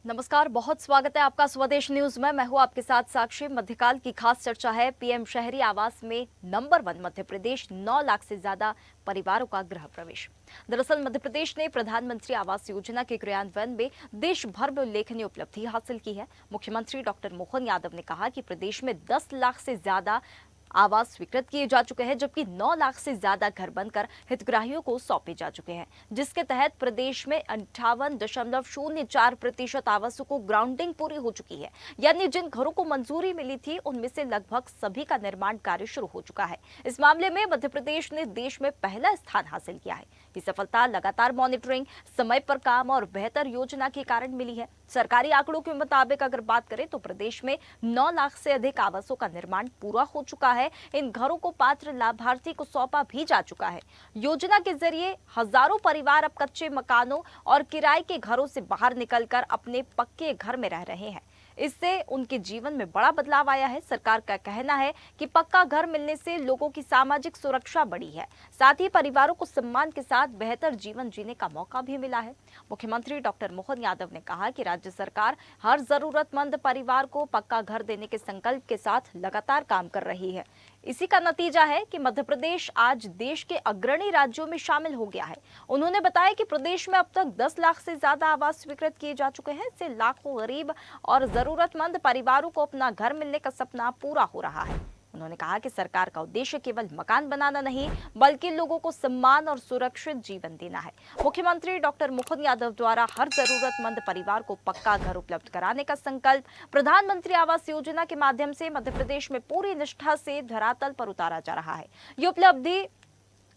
नमस्कार, बहुत स्वागत है आपका स्वदेश न्यूज में। मैं हूं आपके साथ साक्षी। मध्यकाल की खास चर्चा है पीएम शहरी आवास में नंबर 1 मध्य प्रदेश, 9 लाख से ज्यादा परिवारों का गृह प्रवेश। दरअसल मध्य प्रदेश ने प्रधानमंत्री आवास योजना के क्रियान्वयन में देश भर में उल्लेखनीय उपलब्धि हासिल की है। मुख्यमंत्री डॉक्टर मोहन यादव ने कहा कि प्रदेश में 10 लाख से ज्यादा आवास स्वीकृत किए जा चुके हैं, जबकि 9 लाख से ज्यादा घर बनकर हितग्राहियों को सौंपे जा चुके हैं, जिसके तहत प्रदेश में 58.04% आवासों को ग्राउंडिंग पूरी हो चुकी है। यानी जिन घरों को मंजूरी मिली थी उनमें से लगभग सभी का निर्माण कार्य शुरू हो चुका है। इस मामले में मध्य प्रदेश ने देश में पहला स्थान हासिल किया है। ये सफलता लगातार मॉनिटरिंग, समय पर काम और बेहतर योजना के कारण मिली है। सरकारी आंकड़ों के मुताबिक अगर बात करें तो प्रदेश में 9 लाख से अधिक आवासों का निर्माण पूरा हो चुका है। इन घरों को पात्र लाभार्थी को सौंपा भी जा चुका है। योजना के जरिए हजारों परिवार अब कच्चे मकानों और किराए के घरों से बाहर निकलकर अपने पक्के घर में रह रहे हैं। इससे उनके जीवन में बड़ा बदलाव आया है। सरकार का कहना है कि पक्का घर मिलने से लोगों की सामाजिक सुरक्षा बढ़ी है, साथ ही परिवारों को सम्मान के साथ बेहतर जीवन जीने का मौका भी मिला है। मुख्यमंत्री डॉक्टर मोहन यादव ने कहा कि राज्य सरकार हर जरूरतमंद परिवार को पक्का घर देने के संकल्प के साथ लगातार काम कर रही है। इसी का नतीजा है कि मध्य प्रदेश आज देश के अग्रणी राज्यों में शामिल हो गया है। उन्होंने बताया कि प्रदेश में अब तक 10 लाख से ज्यादा आवास स्वीकृत किए जा चुके हैं। इससे लाखों गरीब और जरूरतमंद परिवारों को अपना घर मिलने का सपना पूरा हो रहा है। उन्होंने कहा कि सरकार का उद्देश्य केवल मकान बनाना नहीं, बल्कि लोगों को सम्मान और सुरक्षित जीवन देना है। मुख्यमंत्री डॉक्टर मोहन यादव द्वारा हर जरूरतमंद परिवार को पक्का घर उपलब्ध कराने का संकल्प प्रधानमंत्री आवास योजना के माध्यम से मध्य प्रदेश में पूरी निष्ठा से धरातल पर उतारा जा रहा है। ये उपलब्धि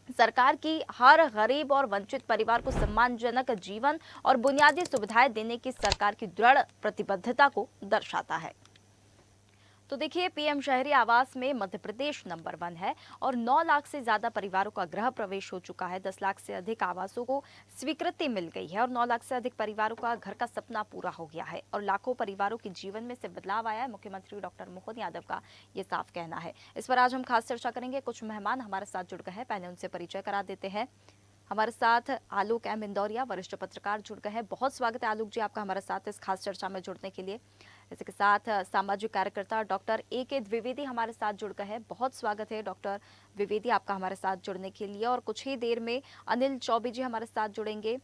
सरकार की हर गरीब और वंचित परिवार को सम्मानजनक जीवन और बुनियादी सुविधाएं देने की सरकार की दृढ़ प्रतिबद्धता को दर्शाता है। तो देखिए, पीएम शहरी आवास में मध्य प्रदेश नंबर 1 है और 9 लाख से ज्यादा परिवारों का गृह प्रवेश हो चुका है। 10 लाख से अधिक आवासों को स्वीकृति मिल गई है और 9 लाख से अधिक परिवारों का घर का सपना पूरा हो गया है और लाखों परिवारों के जीवन में से बदलाव आया है। मुख्यमंत्री डॉक्टर मोहन यादव का ये साफ कहना है। इस पर आज हम खास चर्चा करेंगे। कुछ मेहमान हमारे साथ जुड़ गए हैं, पहले उनसे परिचय करा देते हैं। हमारे साथ आलोक एम इंदौरिया, वरिष्ठ पत्रकार, जुड़ गए हैं। बहुत स्वागत है आलोक जी आपका हमारे साथ इस खास चर्चा में जुड़ने के लिए। इसके साथ सामाजिक कार्यकर्ता डॉक्टर ए.के. द्विवेदी हमारे साथ जुड़ गए हैं। बहुत स्वागत है डॉक्टर द्विवेदी आपका हमारे साथ जुड़ने के लिए। और कुछ ही देर में अनिल चौबे जी हमारे साथ जुड़ेंगे,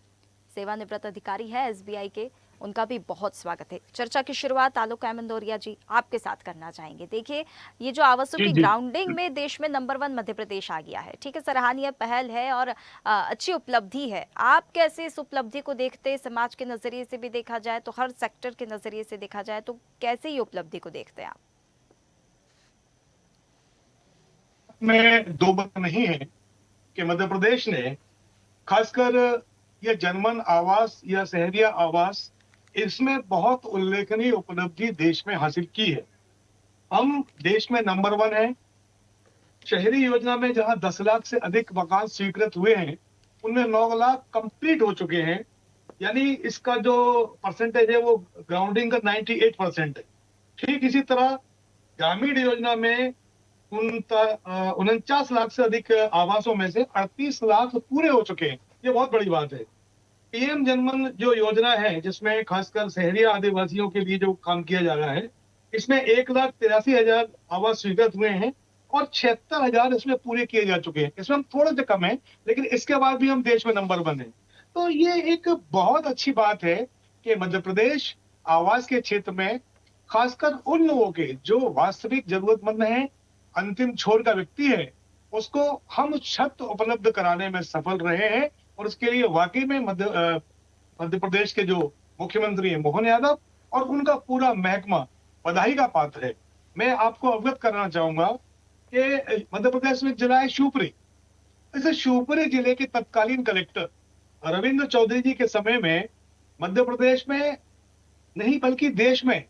सेवानिवृत्त अधिकारी है एसबीआई के, उनका भी बहुत स्वागत है। चर्चा की शुरुआत आलोक एम इंदौरिया जी आपके साथ करना चाहेंगे। देखिए, ये जो आवासों जी की जी। ग्राउंडिंग में देश में नंबर 1 मध्य प्रदेश आ गया है, ठीक है, सराहनीय पहल है और अच्छी उपलब्धि है। आप कैसे इस उपलब्धि को देखते हैं? समाज के नजरिए से भी देखा जाए तो, हर सेक्टर के नजरिए से देखा जाए तो कैसे ये उपलब्धि को देखते हैं आप? में दो बात नहीं है कि मध्य प्रदेश ने खासकर ये जनमन आवास या शहरिया आवास, इसमें बहुत उल्लेखनीय उपलब्धि देश में हासिल की है। हम देश में नंबर 1 है। शहरी योजना में जहां 10 लाख से अधिक मकान स्वीकृत हुए हैं, उनमें 9 लाख कंप्लीट हो चुके हैं। यानी इसका जो परसेंटेज है वो ग्राउंडिंग का 98% है। ठीक इसी तरह ग्रामीण योजना में 49 लाख से अधिक आवासों में से 38 लाख पूरे हो चुके हैं। ये बहुत बड़ी बात है। पीएम जनमन जो योजना है, जिसमें खासकर शहरी आदिवासियों के लिए जो काम किया जा रहा है, इसमें 1,83,000 आवास स्वीकृत हुए हैं और 76,000 इसमें पूरे किए जा चुके हैं। इसमें हम थोड़े से कम है, लेकिन इसके बाद भी हम देश में नंबर 1 है। तो ये एक बहुत अच्छी बात है कि मध्य प्रदेश आवास के क्षेत्र में खासकर उन लोगों के जो वास्तविक जरूरतमंद हैं, अंतिम छोर का व्यक्ति है, उसको हम छत उपलब्ध कराने में सफल रहे हैं। और उसके लिए वाकई में मध्य प्रदेश के जो मुख्यमंत्री हैं मोहन यादव और उनका पूरा महकमा बधाई का पात्र है। मैं आपको अवगत करना चाहूंगा कि मध्य प्रदेश में एक जिला है शिवपुरी। इस शिवपुरी जिले के तत्कालीन कलेक्टर रविंद्र चौधरी जी के समय में मध्य प्रदेश में नहीं बल्कि देश में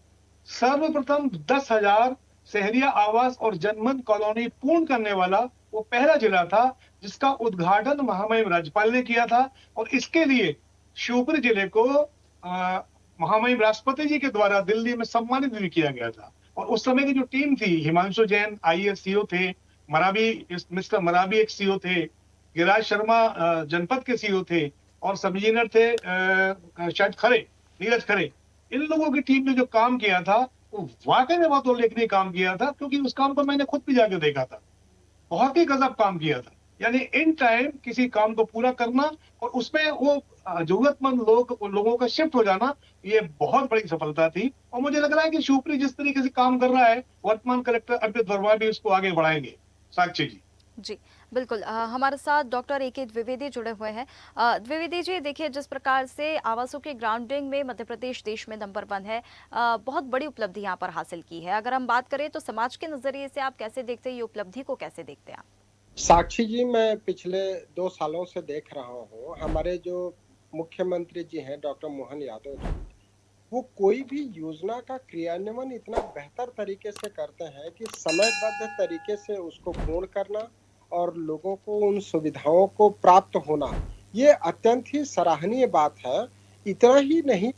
सर्वप्रथम 10,000 शहरिया आवास और जनमन कॉलोनी पूर्ण करने वाला वो पहला जिला था, जिसका उद्घाटन महामहिम राज्यपाल ने किया था। और इसके लिए शिवपुरी जिले को महामहिम राष्ट्रपति जी के द्वारा दिल्ली में सम्मानित भी किया गया था। और उस समय की जो टीम थी, हिमांशु जैन आईएएस सीओ थे, मिस्टर मराबी एक सीओ थे, गिरिराज शर्मा जनपद के सीओ थे और सब इंजीनियर थे शायद खरे, नीरज खरे। इन लोगों की टीम ने जो काम किया था वो वाकई में बहुत उल्लेखनीय काम किया था, क्योंकि उस काम को मैंने खुद भी जाके देखा था। बहुत ही गजब काम किया था। यानी इन टाइम किसी काम को पूरा करना और उसमें वो जरूरतमंद लोगों का शिफ्ट हो जाना, ये बहुत बड़ी सफलता थी। और मुझे लग रहा है कि शिवपुरी जिस तरीके से काम कर रहा है, वर्तमान कलेक्टर अर्पित वर्मा भी इसको आगे बढ़ाएंगे। साक्षी जी। जी, बिल्कुल। हमारे साथ डॉक्टर ए.के. द्विवेदी जुड़े हुए हैं। द्विवेदी जी, देखिए, जिस प्रकार से आवासों के ग्राउंडिंग में मध्य प्रदेश देश में नंबर 1 है, बहुत बड़ी उपलब्धि यहाँ पर हासिल की है। अगर हम बात करें तो समाज के नज़रिए से आप कैसे देखते हैं, ये उपलब्धि को कैसे देखते हैं आप? साक्षी जी, मैं पिछले 2 सालों से देख रहा हूँ, हमारे जो मुख्यमंत्री जी हैं डॉक्टर मोहन यादव जी, वो कोई भी योजना का क्रियान्वयन इतना बेहतर तरीके से करते हैं कि समयबद्ध तरीके से उसको पूर्ण करना और लोगों को उन सुविधाओं को प्राप्त होना, ये अत्यंत ही सराहनीय बात है। इतना ही नहीं,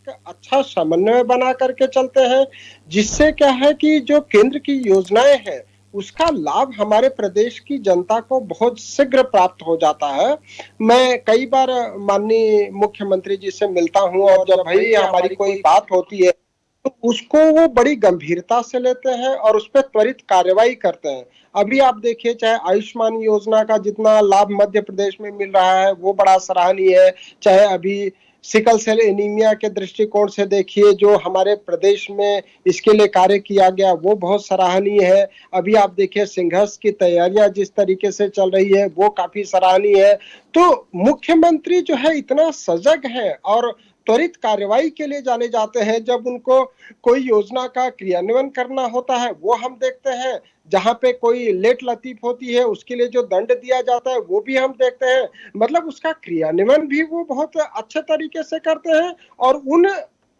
अच्छा समन्वय बना करके चलते हैं, जिससे क्या है कि जो केंद्र की योजनाएं हैं उसका लाभ हमारे प्रदेश की जनता को बहुत शीघ्र प्राप्त हो जाता है। मैं कई बार माननीय मुख्यमंत्री जी से मिलता हूं और जब भाई हमारी कोई बात होती है तो उसको वो बड़ी गंभीरता से लेते हैं और उस पर त्वरित कार्रवाई करते हैं। अभी आप देखिए, चाहे आयुष्मान योजना का जितना लाभ मध्य प्रदेश में मिल रहा है वो बड़ा सराहनीय है, चाहे अभी सिकल सेल एनीमिया के दृष्टिकोण से देखिए जो हमारे प्रदेश में इसके लिए कार्य किया गया वो बहुत सराहनीय है। अभी आप देखिए संघर्ष की तैयारियां जिस तरीके से चल रही है वो काफी सराहनीय है। तो मुख्यमंत्री जो है इतना सजग है और त्वरित कार्रवाई के लिए जाने जाते हैं। जब उनको कोई योजना का क्रियान्वयन करना होता है वो हम देखते हैं, जहां पे कोई लेट लतीफ होती है उसके लिए जो दंड दिया जाता है वो भी हम देखते हैं। मतलब उसका क्रियान्वयन भी वो बहुत अच्छे तरीके से करते हैं और उन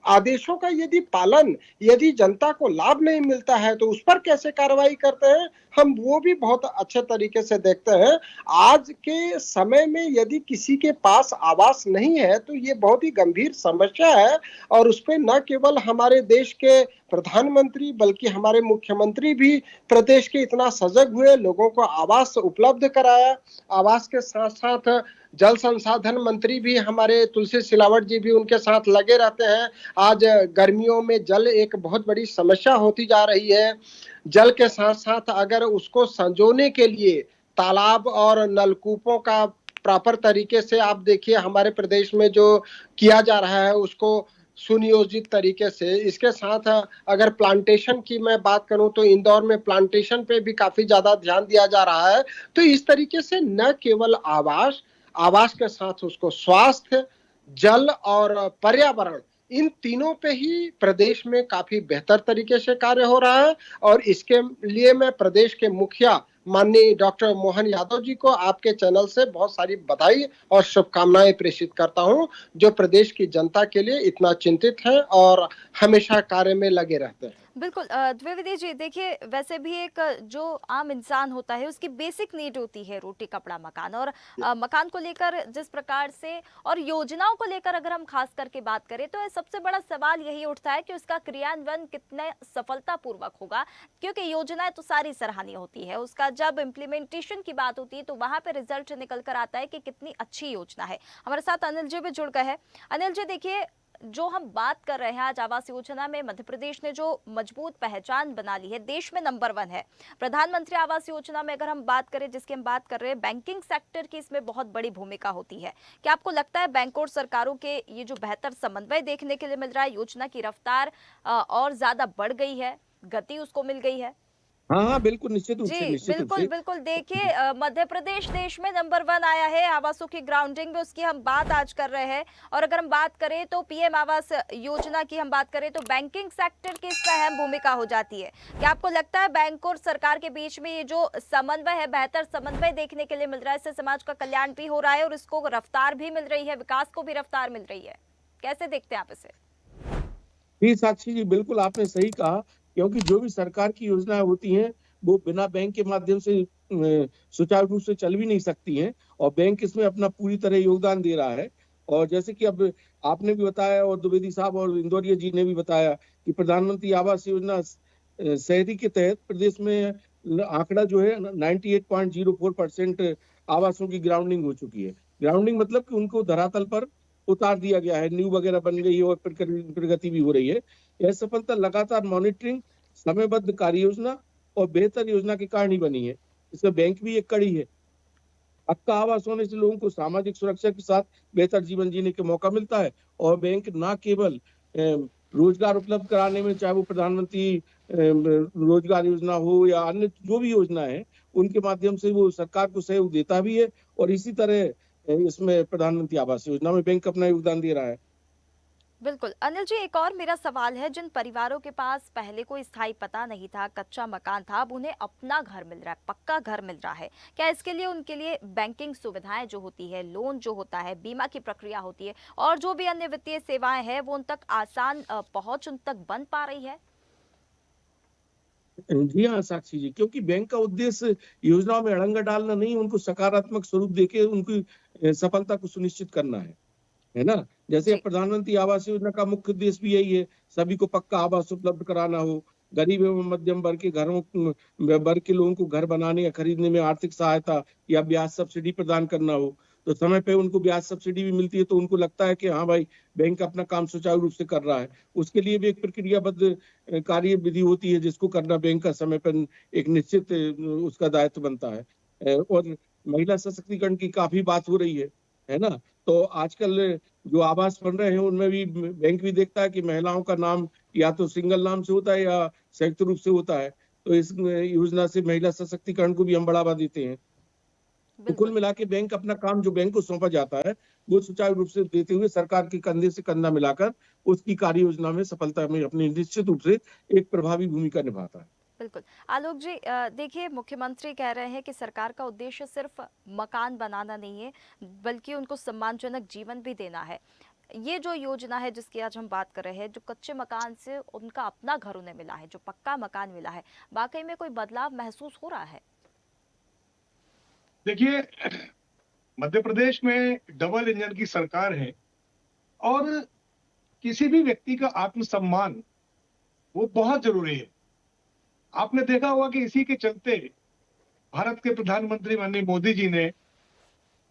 आदेशों का यदि जनता को लाभ नहीं मिलता है तो उस पर कैसे कार्रवाई करते हैं, हम वो भी बहुत अच्छे तरीके से देखते हैं। आज के समय में यदि किसी के पास आवास नहीं है तो ये बहुत ही गंभीर समस्या है और उस पर न केवल हमारे देश के प्रधानमंत्री बल्कि हमारे मुख्यमंत्री भी प्रदेश के इतना सजग हुए, लोगों को आवास उपलब्ध कराया। आवास के साथ साथ जल संसाधन मंत्री भी हमारे तुलसी सिलावट जी भी उनके साथ लगे रहते हैं। आज गर्मियों में जल एक बहुत बड़ी समस्या होती जा रही है। जल के साथ साथ अगर उसको संजोने के लिए तालाब और नलकूपों का प्रॉपर तरीके से आप देखिए हमारे प्रदेश में जो किया जा रहा है उसको सुनियोजित तरीके से, इसके साथ अगर प्लांटेशन की मैं बात करूं तो इंदौर में प्लांटेशन पे भी काफी ज्यादा ध्यान दिया जा रहा है। तो इस तरीके से न केवल आवास, आवास के साथ उसको स्वास्थ्य, जल और पर्यावरण, इन तीनों पे ही प्रदेश में काफी बेहतर तरीके से कार्य हो रहा है और इसके लिए मैं प्रदेश के मुखिया माननीय डॉक्टर मोहन यादव जी को आपके चैनल से बहुत सारी बधाई और शुभकामनाएं प्रेषित करता हूं, जो प्रदेश की जनता के लिए इतना चिंतित है और हमेशा कार्य में लगे रहते हैं। बिल्कुल। द्विवेदी जी, देखिए, वैसे भी एक जो आम इंसान होता है उसकी बेसिक नीड होती है रोटी कपड़ा मकान, और मकान को लेकर जिस प्रकार से और योजनाओं को लेकर अगर हम खास करके बात करें तो सबसे बड़ा सवाल यही उठता है कि उसका क्रियान्वयन कितने सफलतापूर्वक होगा, क्योंकि योजनाएं तो सारी सराहनीय होती है, उसका जब इम्प्लीमेंटेशन की बात होती है तो वहां पे रिजल्ट निकल कर आता है कि कितनी अच्छी योजना है। हमारे साथ अनिल जी भी जुड़ गए हैं। अनिल जी, देखिए, जो हम बात कर रहे हैं आज आवास योजना में, मध्य प्रदेश ने जो मजबूत पहचान बना ली है, देश में नंबर 1 है। प्रधानमंत्री आवास योजना में अगर हम बात करें, जिसकी हम बात कर रहे हैं, बैंकिंग सेक्टर की इसमें बहुत बड़ी भूमिका होती है। क्या आपको लगता है बैंकों और सरकारों के ये जो बेहतर समन्वय देखने के लिए मिल रहा है, योजना की रफ्तार और ज्यादा बढ़ गई है, गति उसको मिल गई है? हाँ हाँ, बिल्कुल, निश्चित रूप से, जी, निश्चित रूप बिल्कुल, से। बिल्कुल। देखिए, मध्य प्रदेश देश में नंबर 1 आया है आवासों की ग्राउंडिंग में, उसकी हम बात आज कर रहे हैं। और अगर हम बात करें तो पीएम आवास योजना की हम बात करें तो बैंकिंग सेक्टर की इसमें अहम भूमिका हो जाती है। क्या आपको लगता है बैंक और सरकार के बीच में ये जो समन्वय है, बेहतर समन्वय देखने के लिए मिल रहा है, इससे समाज का कल्याण भी हो रहा है और इसको रफ्तार भी मिल रही है, विकास को भी रफ्तार मिल रही है? कैसे देखते हैं आप इसे? जी, साक्षी जी, बिल्कुल आपने सही कहा, क्योंकि जो भी सरकार की योजनाएं होती हैं वो बिना बैंक के माध्यम से सुचारू रूप से चल भी नहीं सकती हैं, और बैंक इसमें अपना पूरी तरह योगदान दे रहा है। और जैसे कि अब आपने भी बताया और द्विवेदी साहब और इंदौरिया जी ने भी बताया कि प्रधानमंत्री आवास योजना शहरी के तहत प्रदेश में आंकड़ा जो है 98.04% आवासों की ग्राउंडिंग हो चुकी है। ग्राउंडिंग मतलब कि उनको धरातल पर उतार दिया गया है, नींव वगैरह बन गई है और प्रगति भी हो रही है। यह सफलता लगातार मॉनिटरिंग, समयबद्ध कार्य योजना और बेहतर योजना के कारण ही बनी है। इसमें बैंक भी एक कड़ी है। पक्का आवास होने से लोगों को सामाजिक सुरक्षा के साथ बेहतर जीवन जीने का मौका मिलता है और बैंक ना केवल रोजगार उपलब्ध कराने में, चाहे वो प्रधानमंत्री रोजगार योजना हो या अन्य जो भी योजना है, उनके माध्यम से वो सरकार को सहयोग देता भी है और इसी तरह इसमें प्रधानमंत्री आवास योजना में बैंक अपना योगदान दे रहा है। बिल्कुल। अनिल जी, एक और मेरा सवाल है, जिन परिवारों के पास पहले कोई स्थायी पता नहीं था, कच्चा मकान था, अब उन्हें अपना घर मिल रहा है, पक्का घर मिल रहा है। क्या इसके लिए उनके लिए बैंकिंग सुविधाएं जो होती है, लोन जो होता है, बीमा की प्रक्रिया होती है और जो भी अन्य वित्तीय सेवाएं हैं, वो उन तक आसान पहुंच उन तक बन पा रही है? जी हाँ, साक्षी जी, क्योंकि बैंक का उद्देश्य योजनाओं में अड़ंगा डालना नहीं, उनको सकारात्मक स्वरूप देके उनकी सफलता को सुनिश्चित करना है ना? जैसे अब जी। प्रधानमंत्री आवास योजना का मुख्य उद्देश्य भी यही है, सभी को पक्का आवास उपलब्ध कराना हो, गरीब एवं मध्यम वर्ग के वर्ग के लोगों को घर बनाने या खरीदने में आर्थिक सहायता या ब्याज सब्सिडी प्रदान करना हो, तो समय पे उनको ब्याज सब्सिडी भी मिलती है, तो उनको लगता है कि हाँ भाई, बैंक अपना काम सुचारू रूप से कर रहा है। उसके लिए भी एक प्रक्रियाबद्ध कार्य विधि होती है, जिसको करना बैंक का समय पर एक निश्चित उसका दायित्व बनता है। और महिला सशक्तिकरण की काफ़ी बात हो रही है ना? तो आजकल जो आवास बन रहे हैं, उनमें भी बैंक भी देखता है कि महिलाओं का नाम या तो सिंगल नाम से होता है या संयुक्त रूप से होता है। तो इस योजना से महिला सशक्तिकरण को भी हम बढ़ावा देते हैं। तो कुल बिल्कुल। मिला के बैंक अपना काम जो बैंक को सौंपा जाता है, वो सुचारू रूप से देते हुए सरकार के कंधे से कंधा मिलाकर उसकी कार्य योजना में सफलता में अपनी निश्चित रूप से एक प्रभावी भूमिका निभाता है। बिल्कुल। आलोक जी, देखिए, मुख्यमंत्री कह रहे हैं कि सरकार का उद्देश्य सिर्फ मकान बनाना नहीं है, बल्कि उनको सम्मानजनक जीवन भी देना है। ये जो योजना है जिसकी आज हम बात कर रहे हैं, जो कच्चे मकान से उनका अपना घर उन्हें मिला है, जो पक्का मकान मिला है, वाकई में कोई बदलाव महसूस हो रहा है? देखिए, मध्य प्रदेश में डबल इंजन की सरकार है और किसी भी व्यक्ति का आत्मसम्मान वो बहुत जरूरी है। आपने देखा होगा कि इसी के चलते भारत के प्रधानमंत्री माननीय मोदी जी ने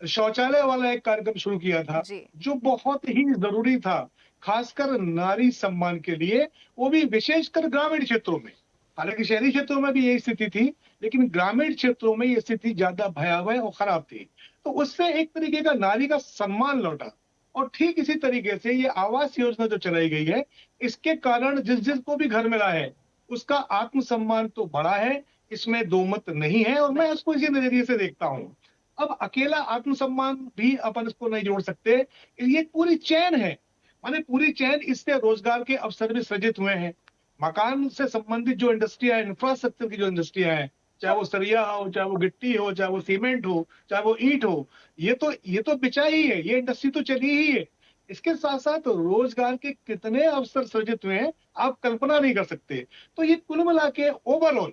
शौचालय वाला एक कार्यक्रम शुरू किया था, जी। जो बहुत ही जरूरी था, खासकर नारी सम्मान के लिए, वो भी विशेषकर ग्रामीण क्षेत्रों में। हालांकि शहरी क्षेत्रों में भी यही स्थिति थी, लेकिन ग्रामीण क्षेत्रों में ये स्थिति ज्यादा भयावह और खराब थी। तो उससे एक तरीके का नारी का सम्मान लौटा। और ठीक इसी तरीके से ये आवास योजना जो चलाई गई है, इसके कारण जिस जिसको भी घर मिला है, उसका आत्मसम्मान तो बढ़ा है, इसमें दो मत नहीं है और मैं इसको इसी नजरिए से देखता हूँ। अब अकेला आत्मसम्मान भी अपन इसको नहीं जोड़ सकते, ये एक पूरी चेन है। माने पूरी चेन, इससे रोजगार के अवसर भी सृजित हुए हैं। मकान से संबंधित जो इंडस्ट्रिया है, इंफ्रास्ट्रक्चर की जो इंडस्ट्रिया है, चाहे वो सरिया हो, चाहे वो गिट्टी हो, चाहे वो सीमेंट हो, चाहे वो ईंट हो, ये तो बिछा ही है, ये इंडस्ट्री तो चली ही है। इसके साथ साथ रोजगार के कितने अवसर सृजित हुए हैं, आप कल्पना नहीं कर सकते। तो ये कुल मिला के ओवरऑल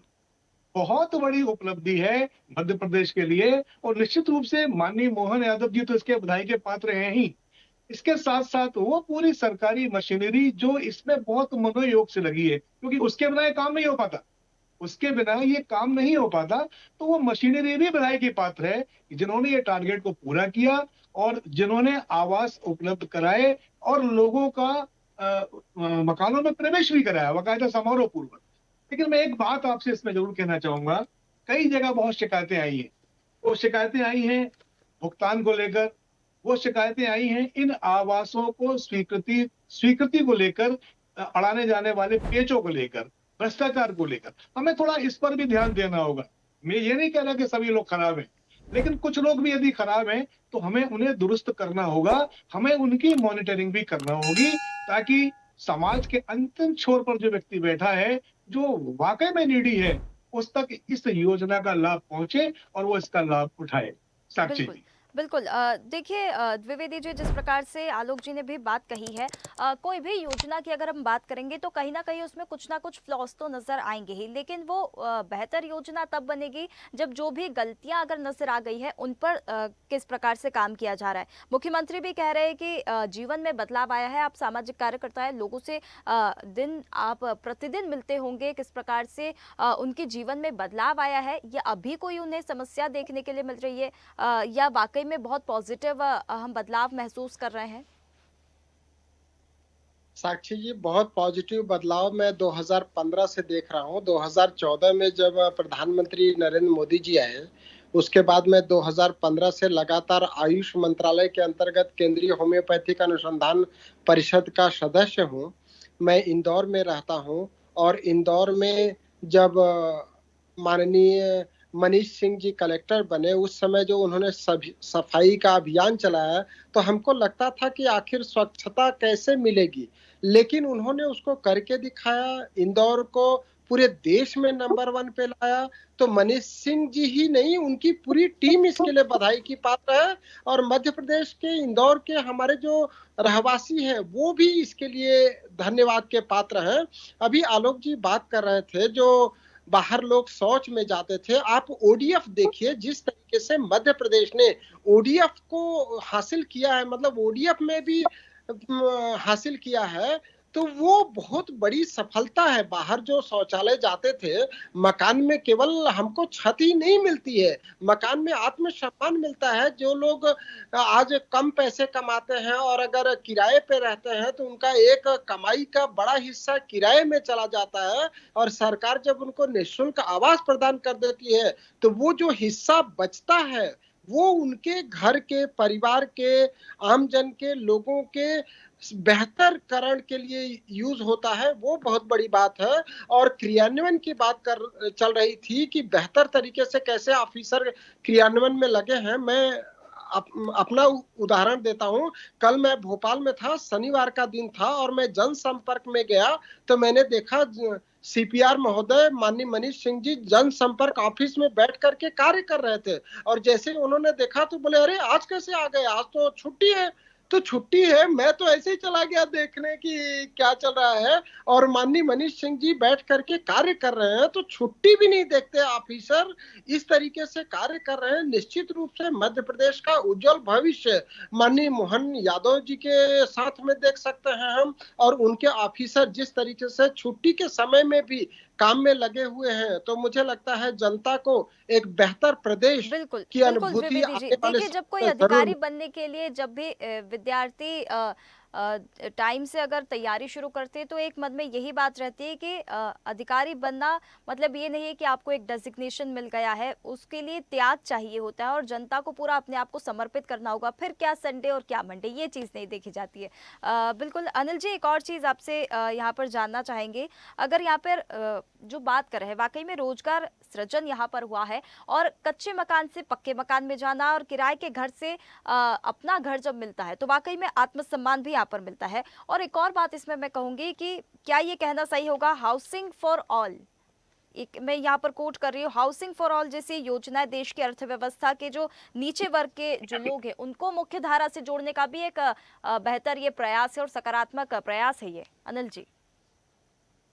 बहुत बड़ी उपलब्धि है मध्य प्रदेश के लिए और निश्चित रूप से माननीय मोहन यादव जी तो इसके बधाई के पात्र हैं ही। इसके साथ साथ वो पूरी सरकारी मशीनरी जो इसमें बहुत मनोयोग से लगी है, क्योंकि उसके बिना ये काम नहीं हो पाता। उसके बिना ये काम नहीं हो पाता। तो वो मशीनरी भी बधाई की पात्र है कि जिन्होंने ये टारगेट को पूरा किया और जिन्होंने आवास उपलब्ध कराए और लोगों का मकानों में प्रवेश भी कराया, बाकायदा समारोह पूर्वक। लेकिन मैं एक बात आपसे इसमें जरूर कहना चाहूंगा, कई जगह बहुत शिकायतें आई हैं। वो शिकायतें आई हैं भुगतान को लेकर, वो शिकायतें आई हैं इन आवासों को स्वीकृति को लेकर, अड़ाने जाने वाले पेचों को लेकर, भ्रष्टाचार को लेकर। हमें थोड़ा इस पर भी ध्यान देना होगा। मैं ये नहीं कह रहा कि सभी लोग खराब हैं, लेकिन कुछ लोग भी यदि खराब हैं तो हमें उन्हें दुरुस्त करना होगा, हमें उनकी मॉनिटरिंग भी करना होगी, ताकि समाज के अंतिम छोर पर जो व्यक्ति बैठा है, जो वाकई में नीडी है, उस तक इस योजना का लाभ पहुंचे और वो इसका लाभ उठाए। साक्षी बिल्कुल, जी। बिल्कुल। देखिए, द्विवेदी जी, जिस प्रकार से आलोक जी ने भी बात कही है, कोई भी योजना की अगर हम बात करेंगे तो कहीं न कहीं उसमें कुछ ना कुछ फ्लॉज़ तो नज़र आएँगे ही, लेकिन वो बेहतर योजना तब बनेगी जब जो भी गलतियाँ अगर नज़र आ गई हैं, उन पर किस प्रकार से काम किया जा रहा है। मुख्यमंत्री भी कह रहे हैं कि जीवन में बदलाव आया है, आप सामाजिक कार्यकर्ता हैं, लोगों से आप प्रतिदिन मिलते होंगे, किस प्रकार से उनके जीवन में बदलाव आया है, या अभी कोई उन्हें समस्या देखने के लिए मिल रही है, या वाकई में बहुत पॉजिटिव हम बदलाव महसूस कर रहे हैं? साक्षी जी, बहुत पॉजिटिव बदलाव मैं 2015 से देख रहा हूँ। 2014 में जब प्रधानमंत्री नरेंद्र मोदी जी आए, उसके बाद मैं 2015 से लगातार आयुष मंत्रालय के अंतर्गत केंद्रीय होम्योपैथिक अनुसंधान परिषद का सदस्य हूँ। मैं इंदौर में रहता हूँ और इंदौर में जब माननीय मनीष सिंह जी कलेक्टर बने, उस समय जो उन्होंने सभी सफाई का अभियान चलाया, तो हमको लगता था कि आखिर स्वच्छता कैसे मिलेगी, लेकिन उन्होंने उसको करके दिखाया। इंदौर को पूरे देश में नंबर 1 पे लाया। तो मनीष सिंह जी ही नहीं, उनकी पूरी टीम इसके लिए बधाई की पात्र है। और मध्य प्रदेश के इंदौर के हमारे जो रहवासी हैं, वो भी इसके लिए धन्यवाद के पात्र हैं। अभी आलोक जी बात कर रहे थे, जो बाहर लोग शौच में जाते थे, आप ओडीएफ देखिए, जिस तरीके से मध्य प्रदेश ने ओडीएफ को हासिल किया है, मतलब ओडीएफ में भी हासिल किया है, तो वो बहुत बड़ी सफलता है। बाहर जो शौचालय जाते थे, मकान में केवल हमको छत ही नहीं मिलती है, मकान में आत्मसम्मान मिलता है। जो लोग आज कम पैसे कमाते हैं और अगर किराए पे रहते हैं, तो उनका एक कमाई का बड़ा हिस्सा किराए में चला जाता है, और सरकार जब उनको निःशुल्क आवास प्रदान कर देती है, तो वो जो हिस्सा बचता है, वो उनके घर के, परिवार के, आमजन के लोगों के बेहतर करण के लिए यूज होता है। वो बहुत बड़ी बात है। और क्रियान्वयन की बात कर चल रही थी कि बेहतर तरीके से कैसे ऑफिसर क्रियान्वयन में लगे हैं। मैं अपना उदाहरण देता हूं। कल मैं भोपाल में था, शनिवार का दिन था, और मैं जनसंपर्क में गया, तो मैंने देखा सीपीआर महोदय माननीय मनीष सिंह जी जनसंपर्क ऑफिस में बैठ करके कार्य कर रहे थे। और जैसे उन्होंने देखा तो बोले, अरे आज कैसे आ गए, आज तो छुट्टी है। तो छुट्टी है, मैं तो ऐसे ही चला गया देखने की क्या चल रहा है, और माननीय मनीष सिंह जी बैठ करके कार्य कर रहे हैं। तो छुट्टी भी नहीं देखते ऑफिसर, इस तरीके से कार्य कर रहे हैं। निश्चित रूप से मध्य प्रदेश का उज्जवल भविष्य माननीय मोहन यादव जी के साथ में देख सकते हैं हम। और उनके ऑफिसर जिस तरीके से छुट्टी के समय में भी काम में लगे हुए हैं, तो मुझे लगता है जनता को एक बेहतर प्रदेश बिल्कुल, की बिल्कुल अनुभूति द्विवेदी जी। आने वाले देखिए, जब कोई समय में अधिकारी जरूर। बनने के लिए जब भी विद्यार्थी टाइम से अगर तैयारी शुरू करते हैं, तो एक मन में यही बात रहती है कि अधिकारी बनना मतलब ये नहीं है कि आपको एक डेजिग्नेशन मिल गया है, उसके लिए त्याग चाहिए होता है और जनता को पूरा अपने आप को समर्पित करना होगा। फिर क्या संडे और क्या मंडे, ये चीज़ नहीं देखी जाती है। बिल्कुल अनिल जी, एक और चीज़ आपसे यहाँ पर जानना चाहेंगे। अगर यहाँ पर जो बात कर रहे हैं, वाकई में रोजगार सृजन यहाँ पर हुआ है, और कच्चे मकान से पक्के मकान में जाना और किराए के घर से अपना घर जब मिलता है, तो वाकई में आत्मसम्मान भी यहाँ पर मिलता है। और एक और बात इसमें मैं कहूंगी कि क्या ये कहना सही होगा, हाउसिंग फॉर ऑल, एक मैं यहाँ पर कोट कर रही हूँ, हाउसिंग फॉर ऑल जैसी योजनाएं देश की अर्थव्यवस्था के जो नीचे वर्ग के जो लोग हैं, उनको मुख्य धारा से जोड़ने का भी एक बेहतर ये प्रयास है और सकारात्मक प्रयास है ये। अनिल जी।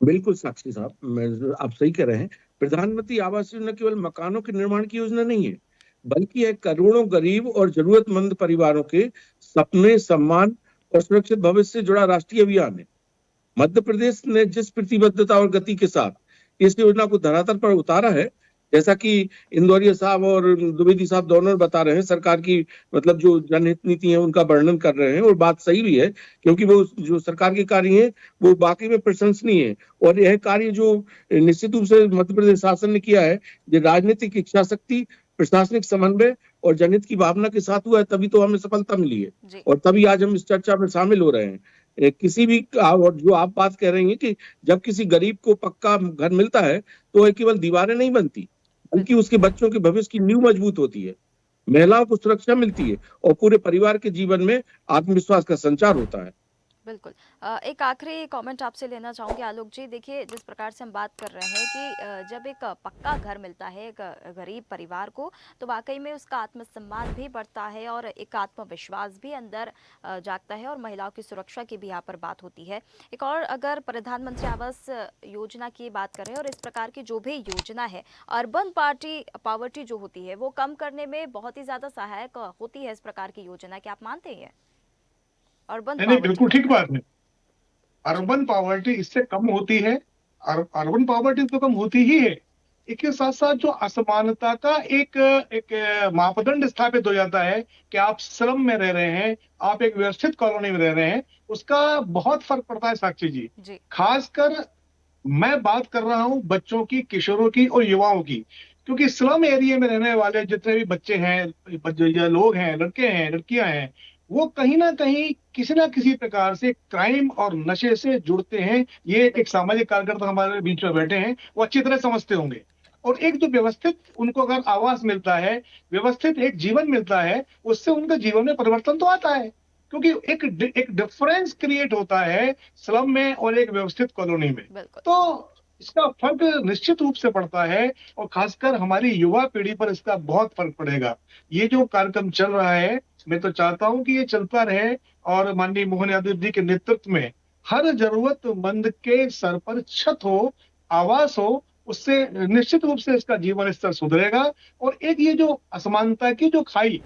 बिल्कुल साक्षी साहब, आप सही कह रहे हैं। प्रधानमंत्री आवास योजना केवल मकानों के निर्माण की योजना नहीं है, बल्कि यह करोड़ों गरीब और जरूरतमंद परिवारों के सपने, सम्मान और सुरक्षित भविष्य से जुड़ा राष्ट्रीय अभियान है। मध्य प्रदेश ने जिस प्रतिबद्धता और गति के साथ इस योजना को धरातल पर उतारा है, जैसा कि इंदौरिया साहब और द्विवेदी साहब दोनों बता रहे हैं, सरकार की मतलब जो जनहित नीति है उनका वर्णन कर रहे हैं, और बात सही भी है, क्योंकि वो जो सरकार के कार्य हैं वो वाकई में प्रशंसनीय है। और यह कार्य जो निश्चित रूप से मध्य प्रदेश शासन ने किया है, जो राजनीतिक इच्छा शक्ति, प्रशासनिक समन्वय और जनहित की भावना के साथ हुआ है, तभी तो हमें सफलता मिली है, और तभी आज हम इस चर्चा में शामिल हो रहे हैं। किसी भी और जो आप बात कह रही हैं कि जब किसी गरीब को पक्का घर मिलता है, तो वह केवल दीवारें नहीं बनती, बल्कि उसके बच्चों के भविष्य की नींव मजबूत होती है, महिलाओं को सुरक्षा मिलती है, और पूरे परिवार के जीवन में आत्मविश्वास का संचार होता है। बिल्कुल। एक आखिरी कमेंट आपसे लेना चाहूँगी आलोक जी। देखिए, जिस प्रकार से हम बात कर रहे हैं कि जब एक पक्का घर मिलता है एक गरीब परिवार को, तो वाकई में उसका आत्मसम्मान भी बढ़ता है और एक आत्मविश्वास भी अंदर जागता है, और महिलाओं की सुरक्षा की भी यहाँ पर बात होती है। एक और, अगर प्रधानमंत्री आवास योजना की बात करें और इस प्रकार की जो भी योजना है, अर्बन पावर्टी जो होती है वो कम करने में बहुत ही ज़्यादा सहायक होती है इस प्रकार की योजना, क्या आप मानते हैं? अर्बन नहीं, पावर्टी बिल्कुल ठीक बात है। अर्बन पॉवर्टी इससे कम होती है। अर्बन पॉवर्टी तो कम होती ही है, इसके साथ साथ जो असमानता का एक एक मापदंड स्थापित हो जाता है कि आप स्लम में रह रहे हैं, आप एक व्यवस्थित कॉलोनी में रह रहे हैं, उसका बहुत फर्क पड़ता है साक्षी जी। जी। खासकर मैं बात कर रहा हूं बच्चों की, किशोरों की और युवाओं की, क्योंकि स्लम एरिया में रहने वाले जितने भी बच्चे हैं या लोग हैं, लड़के हैं, लड़कियां हैं, वो कहीं ना कहीं किसी ना किसी प्रकार से क्राइम और नशे से जुड़ते हैं। ये एक सामाजिक कार्यकर्ता हमारे बीच में बैठे हैं, वो अच्छी तरह समझते होंगे। और एक जो व्यवस्थित उनको अगर आवास मिलता है, व्यवस्थित एक जीवन मिलता है, उससे उनके जीवन में परिवर्तन तो आता है, क्योंकि एक डिफरेंस क्रिएट होता है स्लम में और एक व्यवस्थित कॉलोनी में। बिल्कुल। तो इसका फर्क निश्चित रूप से पड़ता है और खासकर हमारी युवा पीढ़ी पर इसका बहुत फर्क पड़ेगा। ये जो कार्यक्रम चल रहा है, मैं तो चाहता हूं कि ये चलता रहे और माननीय मोहन यादव जी के नेतृत्व में हर जरूरतमंद के सर पर छत हो, आवास हो, उससे निश्चित रूप से इसका जीवन स्तर सुधरेगा। और एक ये जो असमानता की जो खाई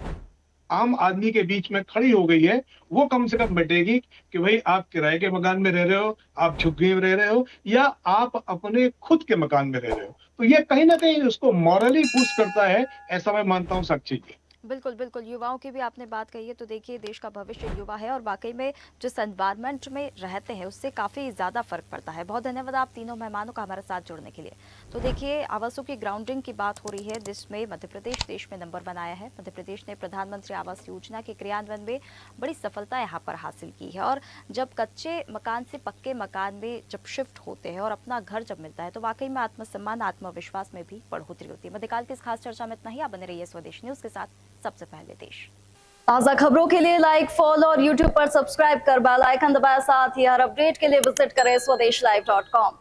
आम आदमी के बीच में खड़ी हो गई है, वो कम से कम मिटेगी कि भाई आप किराए के मकान में रह रहे हो, आप झुग्गी में रह रहे हो, या आप अपने खुद के मकान में रह रहे हो। तो ये कहीं ना कहीं उसको मॉरली बूस्ट करता है, ऐसा मैं मानता हूँ साक्षी जी। बिल्कुल, बिल्कुल। युवाओं की भी आपने बात कही है, तो देखिए देश का भविष्य युवा है और वाक़ई में जिस एनवायरनमेंट में रहते हैं उससे काफ़ी ज़्यादा फ़र्क पड़ता है। बहुत धन्यवाद आप तीनों मेहमानों का हमारे साथ जुड़ने के लिए। तो देखिए आवासों की ग्राउंडिंग की बात हो रही है, जिसमें मध्य प्रदेश देश में नंबर वन आया है। मध्य प्रदेश ने प्रधानमंत्री आवास योजना के क्रियान्वयन में बड़ी सफलता यहाँ पर हासिल की है और जब कच्चे मकान से पक्के मकान में जब शिफ्ट होते हैं और अपना घर जब मिलता है तो वाक़ई में आत्मसम्मान, आत्मविश्वास में भी बढ़ोतरी होती है। मध्यकाल की इस खास चर्चा में इतना ही। आप बने रहिए स्वदेश न्यूज़ के साथ, सबसे पहले देश। ताज़ा खबरों के लिए लाइक, फॉलो और यूट्यूब पर सब्सक्राइब कर बेल आइकन दबाएं। साथ ही हर अपडेट के लिए विजिट करें स्वदेशलाइव.com।